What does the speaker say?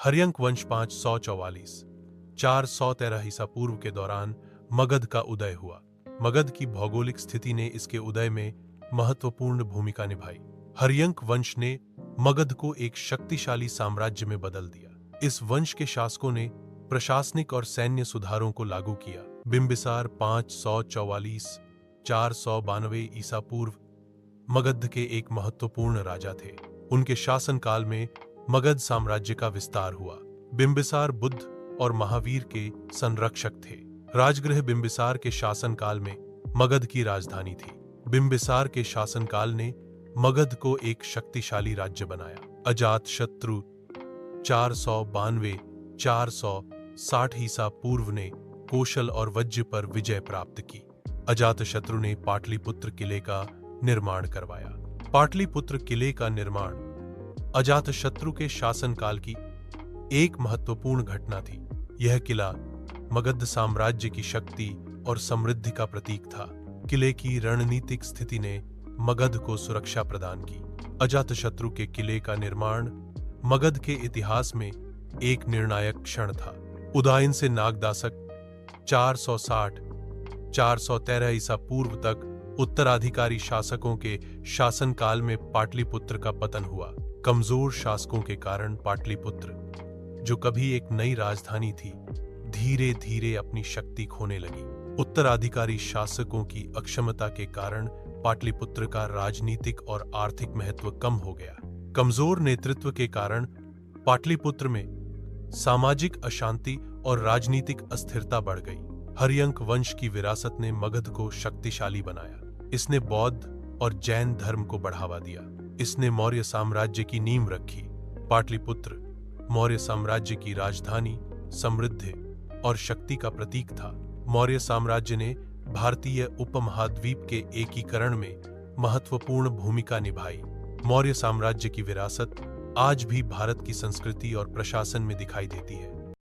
हर्यंक वंश 544-413 ईसा पूर्व के दौरान मगध का उदय हुआ। मगध की भौगोलिक स्थिति ने इसके उदय में महत्वपूर्ण भूमिका निभाई। हर्यंक वंश ने मगध को एक शक्तिशाली साम्राज्य में बदल दिया। इस वंश के शासकों ने प्रशासनिक और सैन्य सुधारों को लागू किया। बिंबिसार 544-492 ईसा पूर्व मगध के एक महत्वपूर्ण राजा थे। उनके शासनकाल में मगध साम्राज्य का विस्तार हुआ। बिंबिसार बुद्ध और महावीर के संरक्षक थे। राजगृह बिंबिसार के शासनकाल में मगध की राजधानी थी। बिंबिसार के शासनकाल ने मगध को एक शक्तिशाली राज्य बनाया। अजातशत्रु 492-460 ईसा पूर्व ने कौशल और वज्र पर विजय प्राप्त की। अजातशत्रु ने पाटलिपुत्र किले का निर्माण करवाया। पाटलिपुत्र किले का निर्माण अजातशत्रु के शासनकाल की एक महत्वपूर्ण घटना थी। यह किला मगध साम्राज्य की शक्ति और समृद्धि का प्रतीक था। किले की रणनीतिक स्थिति ने मगध को सुरक्षा प्रदान की। अजातशत्रु के किले का निर्माण मगध के इतिहास में एक निर्णायक क्षण था। उदयन से नागदासक 460-413 ईसा पूर्व तक उत्तराधिकारी शासकों के शासनकाल में पाटलिपुत्र का पतन हुआ। कमजोर शासकों के कारण पाटलिपुत्र, जो कभी एक नई राजधानी थी, धीरे धीरे अपनी शक्ति खोने लगी। उत्तराधिकारी शासकों की अक्षमता के कारण पाटलिपुत्र का राजनीतिक और आर्थिक महत्व कम हो गया। कमजोर नेतृत्व के कारण पाटलिपुत्र में सामाजिक अशांति और राजनीतिक अस्थिरता बढ़ गई। हर्यंक वंश की विरासत ने मगध को शक्तिशाली बनाया। इसने बौद्ध और जैन धर्म को बढ़ावा दिया। इसने मौर्य साम्राज्य की नींव रखी। पाटलिपुत्र मौर्य साम्राज्य की राजधानी, समृद्धि और शक्ति का प्रतीक था। मौर्य साम्राज्य ने भारतीय उपमहाद्वीप के एकीकरण में महत्वपूर्ण भूमिका निभाई। मौर्य साम्राज्य की विरासत आज भी भारत की संस्कृति और प्रशासन में दिखाई देती है।